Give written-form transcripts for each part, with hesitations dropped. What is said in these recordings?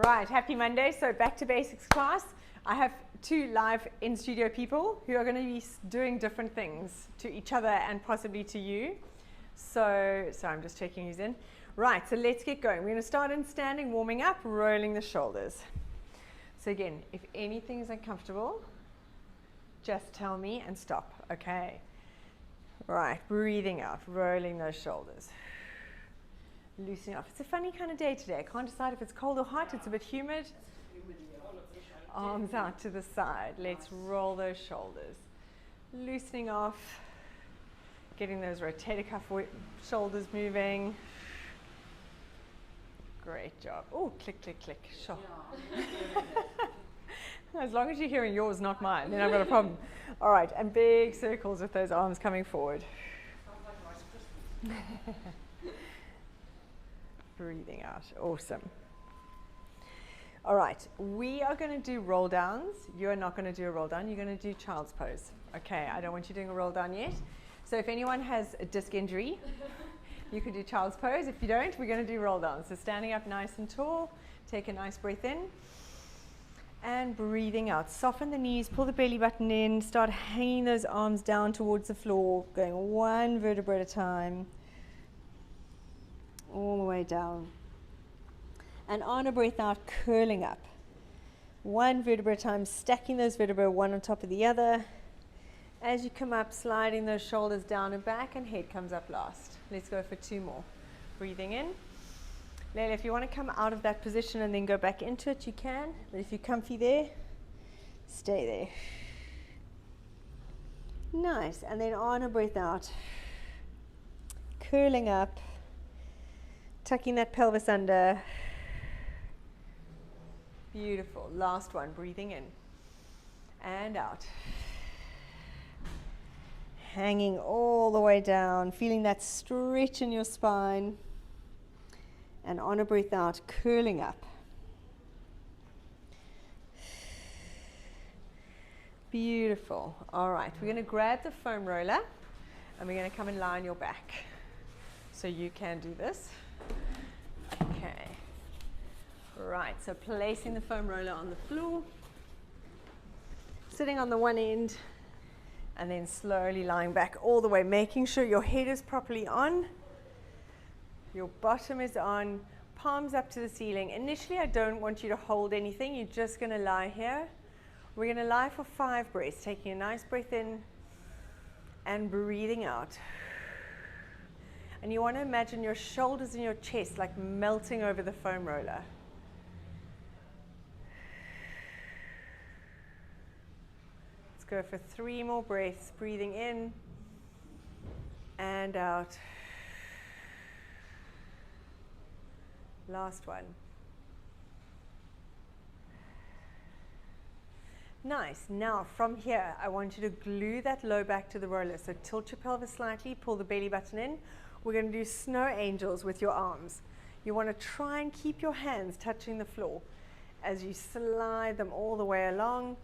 Right, happy Monday. So back to basics class. I have two live in-studio people who are going to be doing different things to each other and possibly to you. So I'm just checking who's in. Right, so let's get going. We're going to start in standing, warming up, rolling the shoulders. So again, if anything is uncomfortable, just tell me and stop, okay? Right, breathing out, rolling those shoulders. Loosening off. It's a funny kind of day today. I can't decide if it's cold or hot. It's a bit humid. Arms out to the side. Let's roll those shoulders. Loosening off. Getting those rotator cuff shoulders moving. Great job. Oh, click, click, click. Sure. As long as you're hearing yours, not mine, then I've got a problem. All right, and big circles with those arms coming forward. Breathing out. Awesome. All right, we are going to do roll downs. You are not going to do a roll down. You're going to do child's pose. Okay, I don't want you doing a roll down yet. So if anyone has a disc injury, you could do child's pose. If you don't, we're going to do roll down. So standing up nice and tall, take a nice breath in and breathing out. Soften the knees, pull the belly button in, start hanging those arms down towards the floor, going one vertebra at a time. All the way down. And on a breath out, curling up. One vertebra at a time, stacking those vertebrae one on top of the other. As you come up, sliding those shoulders down and back, and head comes up last. Let's go for two more. Breathing in. Layla, if you want to come out of that position and then go back into it, you can. But if you're comfy there, stay there. Nice. And then on a breath out, curling up. Tucking that pelvis under. Beautiful. Last one. Breathing in and out. Hanging all the way down. Feeling that stretch in your spine. And on a breath out, curling up. Beautiful. All right. We're going to grab the foam roller and we're going to come and lie on your back. So you can do this. Okay. Right, so placing the foam roller on the floor, sitting on the one end, and then slowly lying back all the way, making sure your head is properly on, your bottom is on, palms up to the ceiling. Initially, I don't want you to hold anything. You're just going to lie here. We're going to lie for 5 breaths, taking a nice breath in and breathing out. And you want to imagine your shoulders and your chest like melting over the foam roller. Let's go for 3 more breaths. Breathing in and out. Last one. Nice. Now from here, I want you to glue that low back to the roller. So tilt your pelvis slightly, pull the belly button in. We're going to do snow angels with your arms. You want to try and keep your hands touching the floor as you slide them all the way along.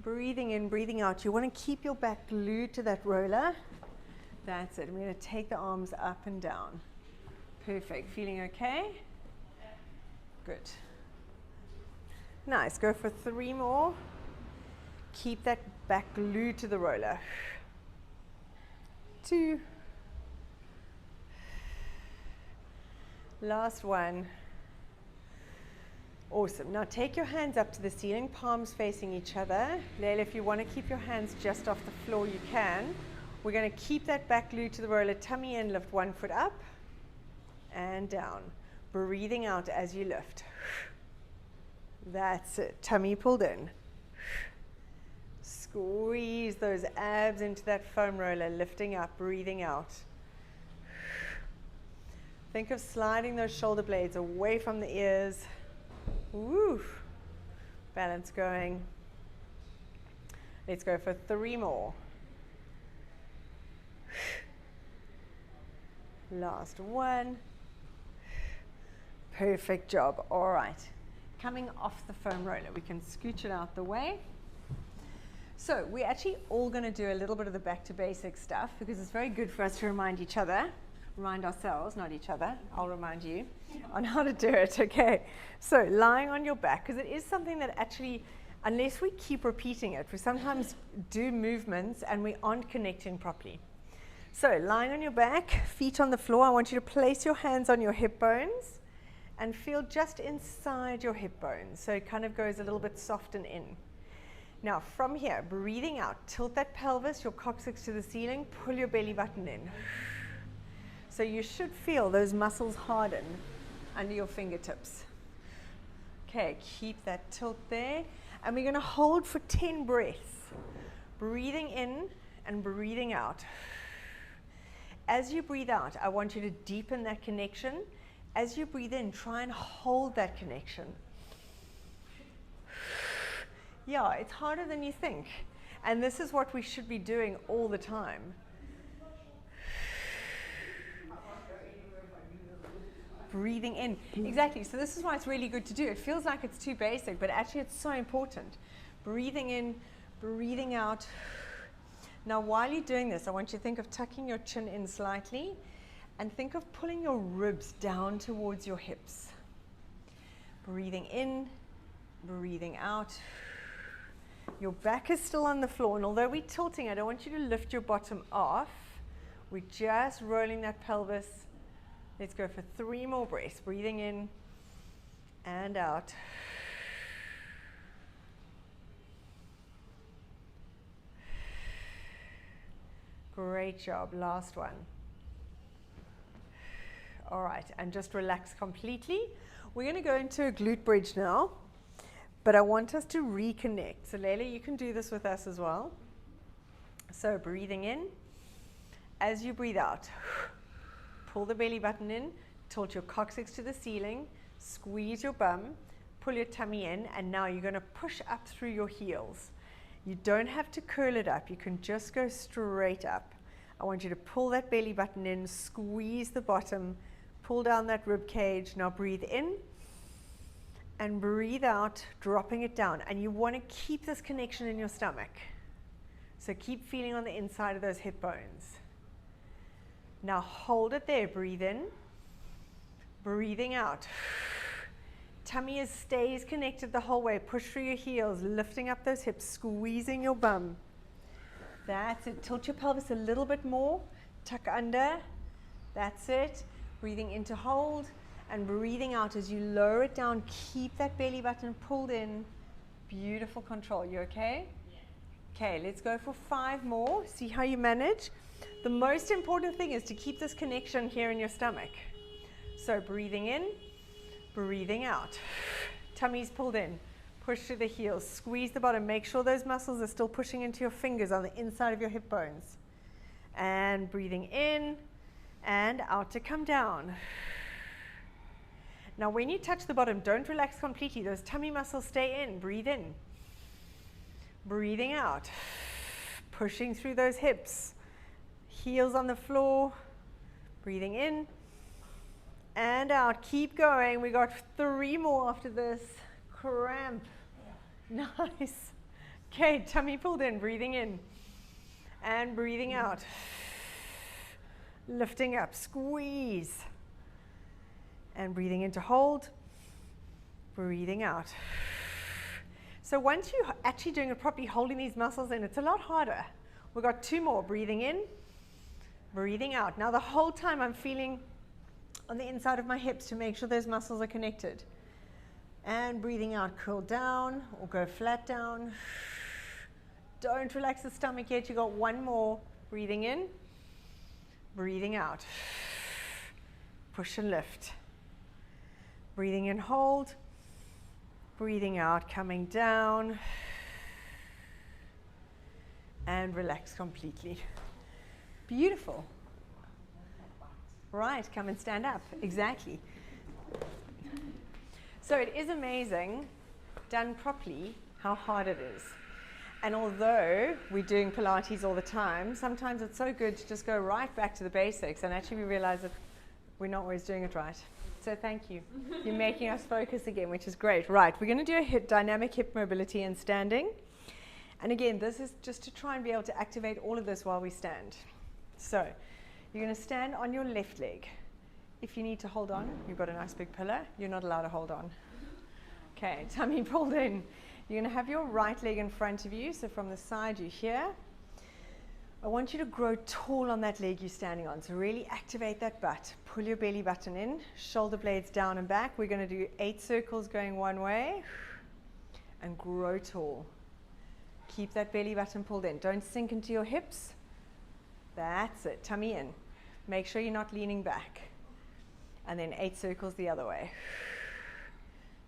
Breathing in, breathing out. You want to keep your back glued to that roller. That's it. We're going to take the arms up and down. Perfect. Feeling okay? Good. Nice. Go for 3 more. Keep that back glued to the roller. 2. Last one. Awesome. Now take your hands up to the ceiling, palms facing each other. Layla, if you want to keep your hands just off the floor, you can. We're going to keep that back glued to the roller, tummy in, lift 1 foot up and down. Breathing out as you lift. That's it. Tummy pulled in. Squeeze those abs into that foam roller, lifting up, breathing out. Think of sliding those shoulder blades away from the ears. Woo! Balance going. Let's go for 3 more. Last one. Perfect job. All right. Coming off the foam roller, we can scooch it out the way. So we're actually all going to do a little bit of the back to basics stuff because it's very good for us to remind each other. remind ourselves, not each other, I'll remind you, on how to do it, okay? So lying on your back, because it is something that actually, unless we keep repeating it, we sometimes do movements and we aren't connecting properly. So lying on your back, feet on the floor, I want you to place your hands on your hip bones and feel just inside your hip bones. So it kind of goes a little bit soft and in. Now from here, breathing out, tilt that pelvis, your coccyx to the ceiling, pull your belly button in. So you should feel those muscles harden under your fingertips. Okay, keep that tilt there. And we're going to hold for 10 breaths. Breathing in and breathing out. As you breathe out, I want you to deepen that connection. As you breathe in, try and hold that connection. Yeah, it's harder than you think. And this is what we should be doing all the time. Breathing in. Exactly. So this is why it's really good to do. It feels like it's too basic, but actually it's so important. Breathing in, breathing out. Now while you're doing this, I want you to think of tucking your chin in slightly and think of pulling your ribs down towards your hips. Breathing in, breathing out. Your back is still on the floor, and although we're tilting, I don't want you to lift your bottom off. We're just rolling that pelvis. Let's go for 3 more breaths. Breathing in and out. Great job. Last one. All right, and just relax completely. We're going to go into a glute bridge now, but I want us to reconnect. So Leila, you can do this with us as well. So breathing in. As you breathe out, pull the belly button in, tilt your coccyx to the ceiling, squeeze your bum, pull your tummy in, and now you're going to push up through your heels. You don't have to curl it up, you can just go straight up. I want you to pull that belly button in, squeeze the bottom, pull down that rib cage. Now breathe in and breathe out, dropping it down. And you want to keep this connection in your stomach. So keep feeling on the inside of those hip bones. Now hold it there, breathe in, breathing out. Tummy stays connected the whole way. Push through your heels, lifting up those hips, squeezing your bum. That's it. Tilt your pelvis a little bit more. Tuck under. That's it. Breathing in to hold and breathing out as you lower it down. Keep that belly button pulled in. Beautiful control. You okay? Okay, let's go for 5 more. See how you manage. The most important thing is to keep this connection here in your stomach. So breathing in, breathing out. Tummy's pulled in. Push through the heels. Squeeze the bottom. Make sure those muscles are still pushing into your fingers on the inside of your hip bones. And breathing in and out to come down. Now when you touch the bottom, don't relax completely. Those tummy muscles stay in. Breathe in. Breathing out. Pushing through those hips. Heels on the floor. Breathing in and out. Keep going. We got 3 more after this. Cramp. Nice. Okay, tummy pulled in. Breathing in and breathing out. Lifting up. Squeeze. And breathing in to hold. Breathing out. So once you're actually doing it properly, holding these muscles in, it's a lot harder. We've got 2 more. Breathing in, breathing out. Now the whole time I'm feeling on the inside of my hips to make sure those muscles are connected. And breathing out, curl down or go flat down. Don't relax the stomach yet. You got 1 more. Breathing in, breathing out. Push and lift. Breathing in, hold. Breathing out, coming down. And relax completely. Beautiful. Right, come and stand up. Exactly. So it is amazing, done properly, how hard it is. And although we're doing Pilates all the time, sometimes it's so good to just go right back to the basics, and actually we realize that we're not always doing it right. So thank you. You're making us focus again, which is great. Right, we're going to do a dynamic hip mobility and standing. And again, this is just to try and be able to activate all of this while we stand. So You're going to stand on your left leg. If you need to hold on, you've got a nice big pillow, you're not allowed to hold on. Okay, tummy pulled in. You're going to have your right leg in front of you, so from the side you're here. I want you to grow tall on that leg you're standing on, so really activate that butt. Pull your belly button in, shoulder blades down and back. We're going to do 8 circles going one way, and grow tall. Keep that belly button pulled in. Don't sink into your hips. That's it, tummy in. Make sure you're not leaning back. And then 8 circles the other way.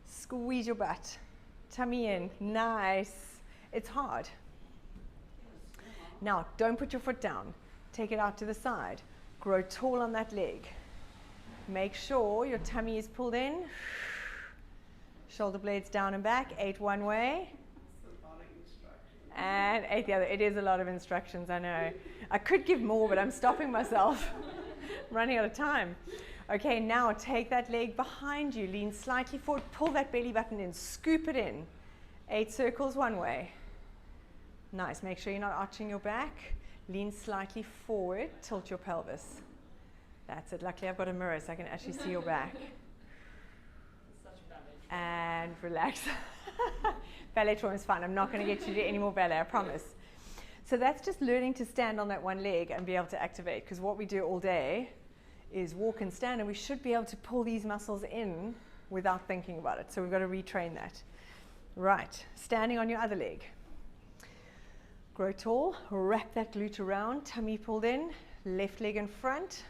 Squeeze your butt, tummy in, nice. It's hard. Now, don't put your foot down. Take it out to the side. Grow tall on that leg. Make sure your tummy is pulled in. Shoulder blades down and back, 8 one way. And 8 the other. It is a lot of instructions, I know. I could give more, but I'm stopping myself. I'm running out of time. Okay, now take that leg behind you. Lean slightly forward. Pull that belly button in. Scoop it in. 8 circles one way. Nice. Make sure you're not arching your back. Lean slightly forward. Tilt your pelvis. That's it. Luckily, I've got a mirror so I can actually see your back. And relax. Ballet trauma is fun. I'm not going to get you to do any more ballet, I promise. So that's just learning to stand on that one leg and be able to activate, because what we do all day is walk and stand, and we should be able to pull these muscles in without thinking about it. So we've got to retrain that. Right, standing on your other leg. Grow tall, wrap that glute around, tummy pulled in, left leg in front.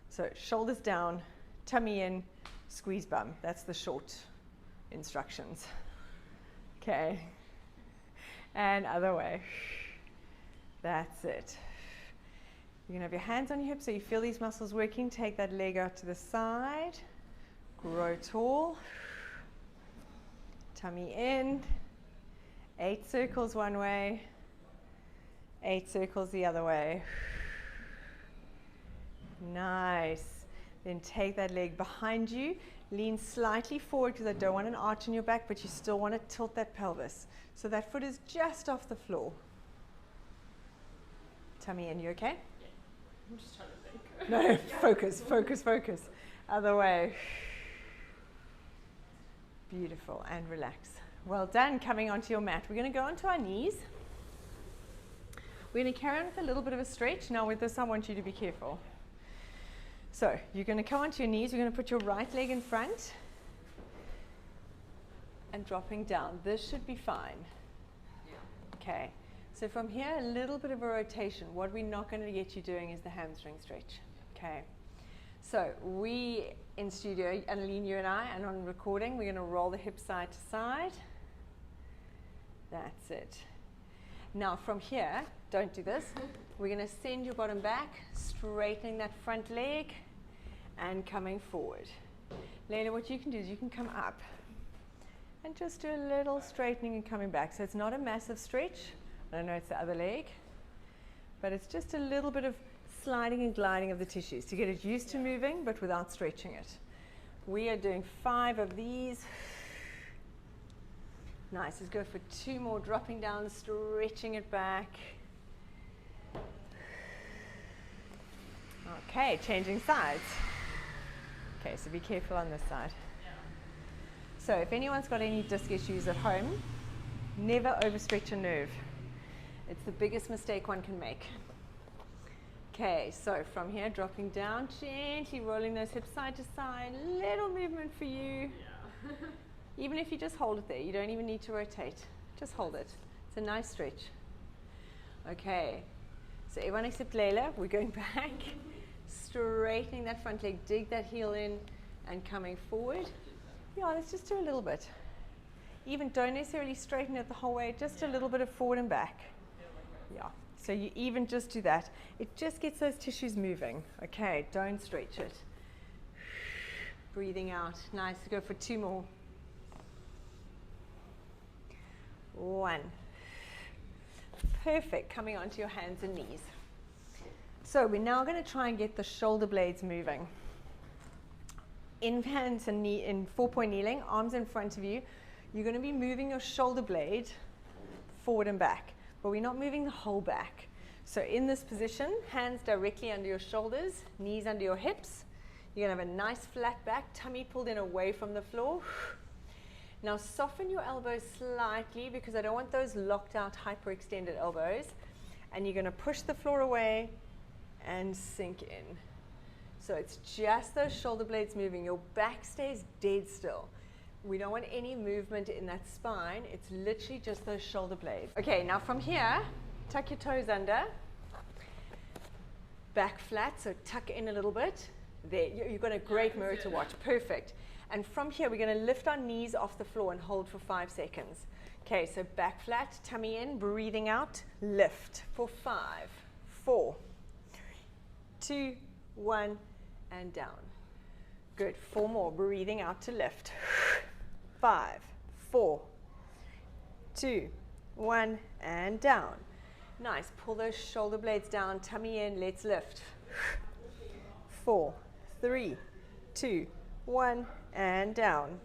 So shoulders down, tummy in, squeeze bum. That's the short instructions. Okay. And other way. That's it. You're going to have your hands on your hips so you feel these muscles working. Take that leg out to the side. Grow tall. Tummy in. 8 circles one way. 8 circles the other way. Nice. Then take that leg behind you. Lean slightly forward because I don't want an arch in your back, but you still want to tilt that pelvis. So that foot is just off the floor. Tummy in, you okay? Yeah. I'm just trying to think. No, focus, focus, focus. Other way. Beautiful, and relax. Well done. Coming onto your mat. We're going to go onto our knees. We're going to carry on with a little bit of a stretch. Now with this, I want you to be careful. So you're going to come onto your knees. You're going to put your right leg in front and dropping down. This should be fine. Okay. So from here, a little bit of a rotation. What we're not going to get you doing is the hamstring stretch. Okay. So we in studio, Annalene, you and I, and on recording, we're going to roll the hips side to side. That's it. Now from here, don't do this. We're going to send your bottom back, straightening that front leg and coming forward. Layla, what you can do is you can come up and just do a little straightening and coming back. So it's not a massive stretch. I know it's the other leg, but it's just a little bit of sliding and gliding of the tissues to get it used to moving, but without stretching it. We are doing 5 of these. Nice. Let's go for 2 more, dropping down, stretching it back. Okay, changing sides. Okay, so be careful on this side. So if anyone's got any disc issues at home, never overstretch a nerve. It's the biggest mistake one can make. Okay, so from here, dropping down, gently rolling those hips side to side. Little movement for you. Yeah. Even if you just hold it there, you don't even need to rotate. Just hold it. It's a nice stretch. Okay, so everyone except Layla, we're going back. Straightening that front leg, dig that heel in, and coming forward. Yeah, let's just do a little bit. Even don't necessarily straighten it the whole way, just a little bit of forward and back. Yeah, so you even just do that. It just gets those tissues moving. Okay, don't stretch it. Breathing out. Nice. Go for 2 more. 1. Perfect. Coming onto your hands and knees. So we're now going to try and get the shoulder blades moving. In hands and knee, in 4-point kneeling, arms in front of you, you're going to be moving your shoulder blade forward and back, but we're not moving the whole back. So in this position, hands directly under your shoulders, knees under your hips. You're going to have a nice flat back, tummy pulled in away from the floor. Now soften your elbows slightly because I don't want those locked out, hyperextended elbows. And you're going to push the floor away and sink in. So it's just those shoulder blades moving. Your back stays dead still. We don't want any movement in that spine. It's literally just those shoulder blades. Okay, now from here, tuck your toes under. Back flat, so tuck in a little bit. There, you've got a great mirror to watch. Perfect. And from here, we're going to lift our knees off the floor and hold for 5 seconds. Okay, so back flat, tummy in, breathing out, lift for 5, 4, 3, 2, 1, and down. Good. 4 more, breathing out to lift. 5, 4, 2, 1, and down. Nice. Pull those shoulder blades down, tummy in, let's lift. 4, 3, 2, 1, and down.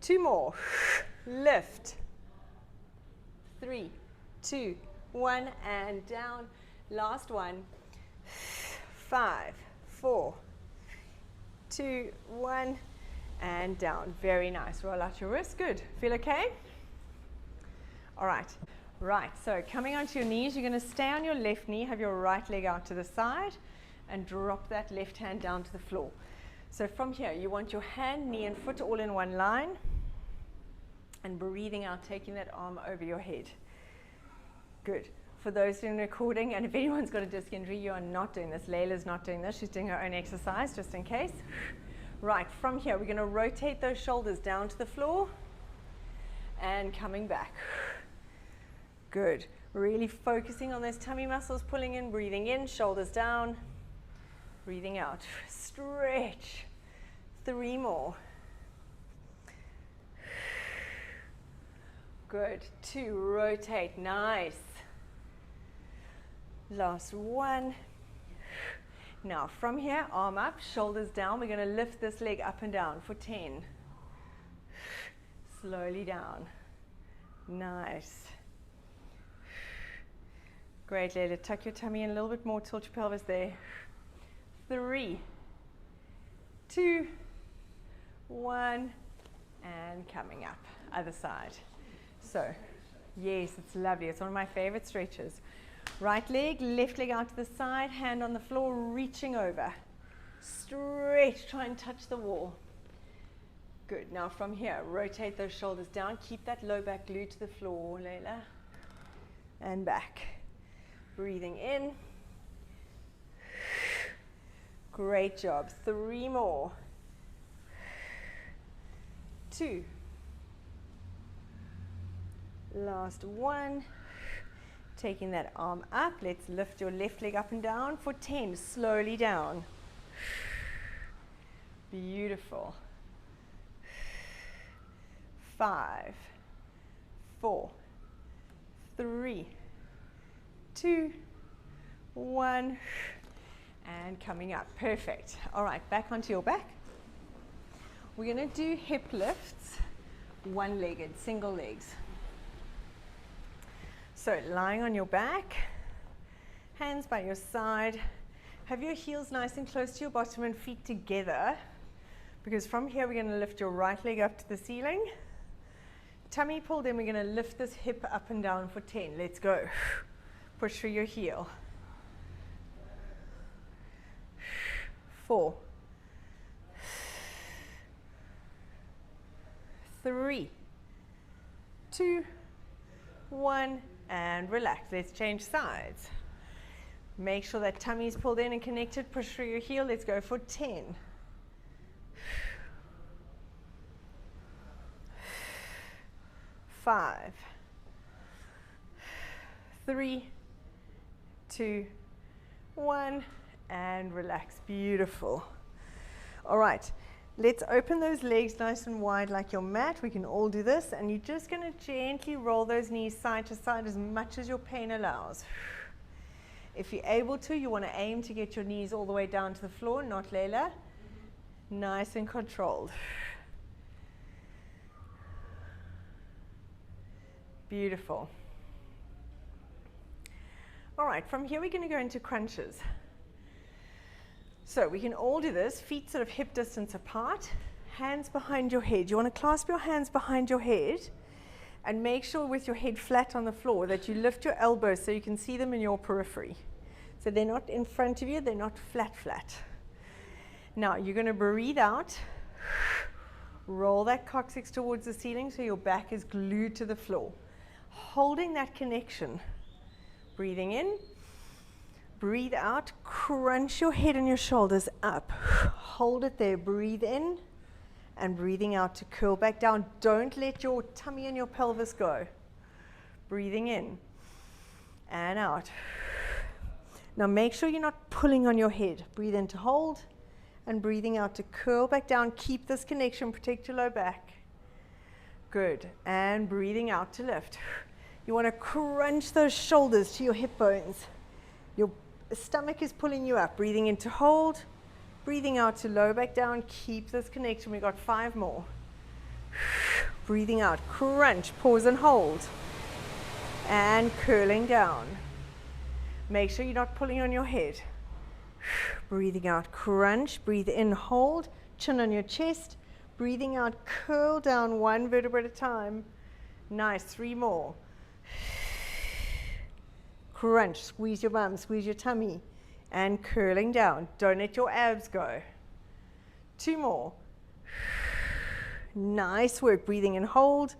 2 more. Lift. 3, 2, 1, and down. Last one. 5, 4, 2, 1, and down. Very nice. Roll out your wrist. Good. Feel okay? All right. Right. So coming onto your knees, you're going to stay on your left knee, have your right leg out to the side, and drop that left hand down to the floor. So from here, you want your hand, knee, and foot all in one line, and breathing out, taking that arm over your head. Good. For those doing recording, and if anyone's got a disc injury, you are not doing this. Layla's not doing this. She's doing her own exercise, just in case. Right, from here, we're going to rotate those shoulders down to the floor, and coming back. Good. Really focusing on those tummy muscles, pulling in, breathing in, shoulders down, breathing out. Stretch. 3 more. Good. 2, rotate. Nice. Last 1. Now from here, arm up, shoulders down. We're going to lift this leg up and down for 10. Slowly down. Nice. Great, Layla. Tuck your tummy in a little bit more, tilt your pelvis there. 3, 2, 1, and coming up. Other side. So, yes, it's lovely. It's one of my favorite stretches. Right leg, left leg out to the side, hand on the floor, reaching over. Stretch, try and touch the wall. Good. Now from here, rotate those shoulders down. Keep that low back glued to the floor, Layla. And back. Breathing in. Great job. 3 more. 2. Last 1. Taking that arm up. Let's lift your left leg up and down for 10. Slowly down. Beautiful. 5, 4, 3, 2, 1, and coming up. Perfect. All right, back onto your back. We're going to do hip lifts, one-legged, single legs. So lying on your back, hands by your side. Have your heels nice and close to your bottom and feet together, because from here we're going to lift your right leg up to the ceiling. Tummy pulled in, we're going to lift this hip up and down for 10. Let's go. Push through your heel. 4, 3, 2, 1, and relax. Let's change sides. Make sure that tummy is pulled in and connected. Push through your heel. Let's go for 10. 5, 3, 2, 1, and relax. Beautiful. All right, let's open those legs nice and wide like your mat. We can all do this, and you're just going to gently roll those knees side to side as much as your pain allows. If you're able to, you want to aim to get your knees all the way down to the floor, not Layla. Nice and controlled. Beautiful. All right, from here we're going to go into crunches. So we can all do this, feet sort of hip distance apart, hands behind your head. You want to clasp your hands behind your head and make sure with your head flat on the floor that you lift your elbows so you can see them in your periphery. So they're not in front of you, they're not flat. Now you're going to breathe out, roll that coccyx towards the ceiling so your back is glued to the floor. Holding that connection. Breathing in, breathe out, crunch your head and your shoulders up. Hold it there, breathe in, and breathing out to curl back down. Don't let your tummy and your pelvis go. Breathing in and out. Now make sure you're not pulling on your head. Breathe in to hold, and breathing out to curl back down. Keep this connection, protect your low back. Good, and breathing out to lift. You want to crunch those shoulders to your hip bones. Your stomach is pulling you up. Breathing in to hold, breathing out to low back down. Keep this connection. We've got 5 more. Breathing out, crunch, pause and hold. And curling down. Make sure you're not pulling on your head. Breathing out, crunch, breathe in, hold, chin on your chest. Breathing out, curl down 1 vertebra at a time. Nice, 3 more. Crunch, squeeze your bum, squeeze your tummy, and curling down. Don't let your abs go. 2 more. Nice work. Breathing in, hold,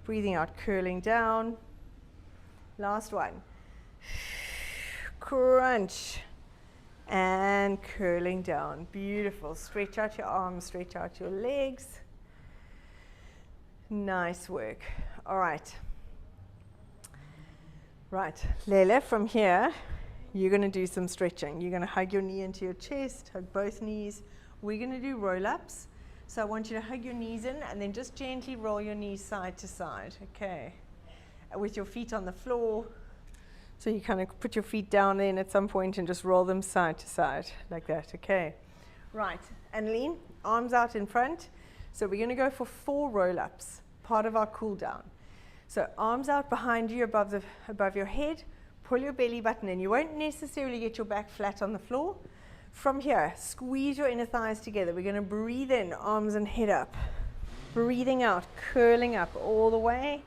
breathing out, curling down. Last one. Crunch and curling down. Beautiful. Stretch out your arms, stretch out your legs. Nice work. All right. Right, Lele, from here, you're going to do some stretching. You're going to hug your knee into your chest, hug both knees. We're going to do roll-ups. So I want you to hug your knees in and then just gently roll your knees side to side, okay? With your feet on the floor. So you kind of put your feet down then at some point and just roll them side to side, like that, okay? Right, and lean, arms out in front. So we're going to go for 4 roll-ups, part of our cool down. So arms out behind you above your head, pull your belly button in. You won't necessarily get your back flat on the floor. From here, squeeze your inner thighs together. We're going to breathe in, arms and head up. Breathing out, curling up all the way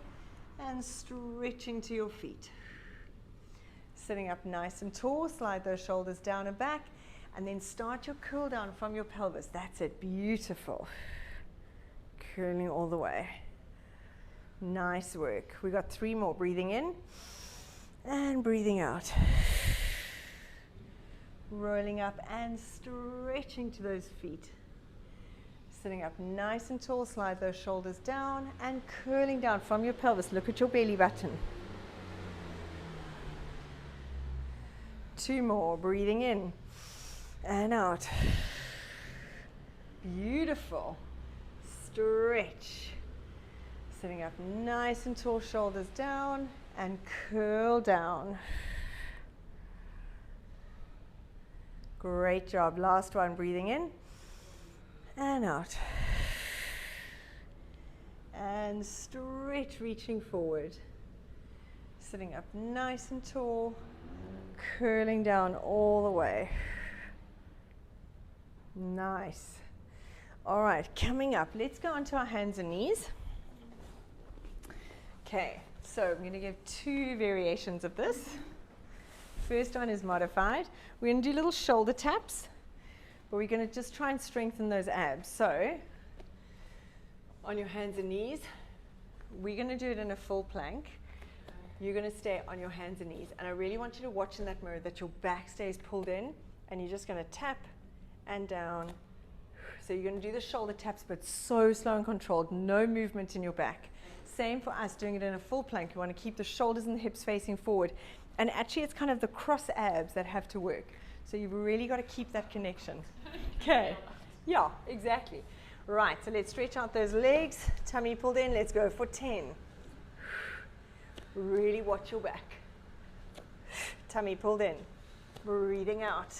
and stretching to your feet. Sitting up nice and tall, slide those shoulders down and back, and then start your curl down from your pelvis. That's it, beautiful. Curling all the way. Nice work. We got 3 more. Breathing in and breathing out. Rolling up and stretching to those feet. Sitting up nice and tall, slide those shoulders down and curling down from your pelvis. Look at your belly button. 2 more. Breathing in and out. Beautiful. Stretch. Sitting up nice and tall, shoulders down and curl down. Great job. Last one. Breathing in and out. And stretch, reaching forward. Sitting up nice and tall, curling down all the way. Nice. All right, coming up, let's go onto our hands and knees. Okay, so I'm going to give 2 variations of this. First one is modified. We're going to do little shoulder taps, but we're going to just try and strengthen those abs. So, on your hands and knees, we're going to do it in a full plank. You're going to stay on your hands and knees. And I really want you to watch in that mirror that your back stays pulled in, and you're just going to tap and down. So you're going to do the shoulder taps, but so slow and controlled, no movement in your back. Same for us, doing it in a full plank. You want to keep the shoulders and the hips facing forward. And actually, it's kind of the cross abs that have to work. So you've really got to keep that connection. Okay. Yeah, exactly. Right, so let's stretch out those legs. Tummy pulled in. Let's go for 10. Really watch your back. Tummy pulled in. Breathing out.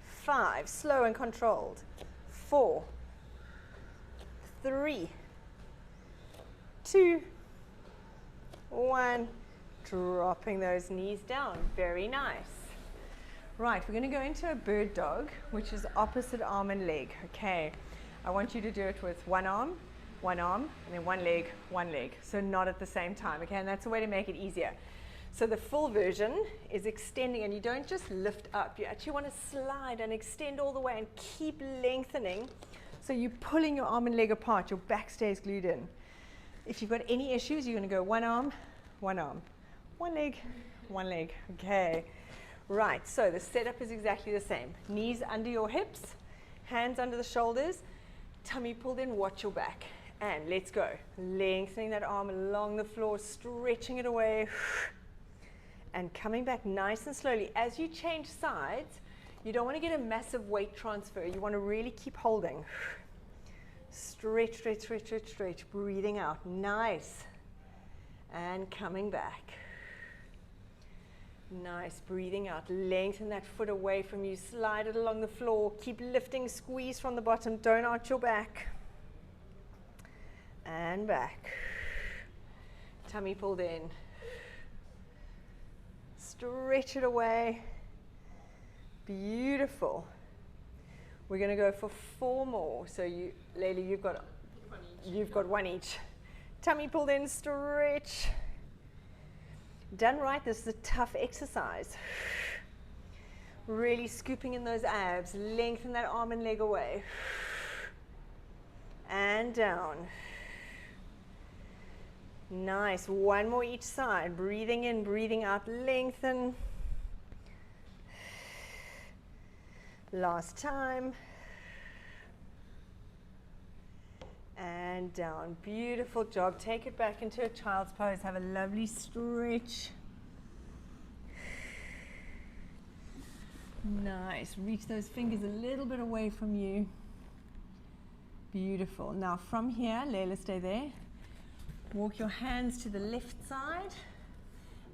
5, slow and controlled. 4, 3, 2, 1. Dropping those knees down. Very nice. Right, we're going to go into a bird dog, which is opposite arm and leg. Okay, I want you to do it with one arm, and then one leg. So not at the same time, okay? And that's a way to make it easier. So the full version is extending, and you don't just lift up. You actually want to slide and extend all the way and keep lengthening. So you're pulling your arm and leg apart. Your back stays glued in. If you've got any issues, you're going to go one arm, one leg. Okay. Right, so the setup is exactly the same. Knees under your hips, hands under the shoulders, tummy pulled in, watch your back. And let's go. Lengthening that arm along the floor, stretching it away. And coming back nice and slowly. As you change sides, you don't want to get a massive weight transfer. You want to really keep holding. Stretch, stretch, stretch, stretch, stretch. Breathing out. Nice. And coming back. Nice. Breathing out. Lengthen that foot away from you. Slide it along the floor. Keep lifting. Squeeze from the bottom. Don't arch your back. And back. Tummy pulled in. Stretch it away. Beautiful. We're going to go for 4 more. So you, Layla, you've got one each. Tummy pulled in, stretch. Done right, this is a tough exercise. Really scooping in those abs. Lengthen that arm and leg away. And down. Nice. One more each side. Breathing in, breathing out. Lengthen. Last time. And down. Beautiful job. Take it back into a child's pose. Have a lovely stretch. Nice. Reach those fingers a little bit away from you. Beautiful. Now from here, Layla, stay there. Walk your hands to the left side,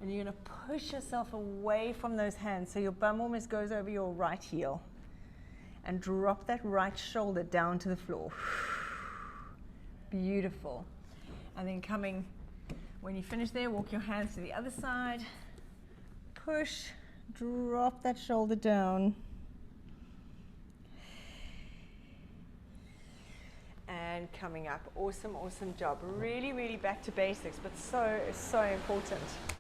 and you're going to push yourself away from those hands so your bum almost goes over your right heel. And drop that right shoulder down to the floor. Beautiful. And then coming, when you finish there, walk your hands to the other side. Push, drop that shoulder down. And coming up. Awesome, awesome job. Really, really back to basics, but so important.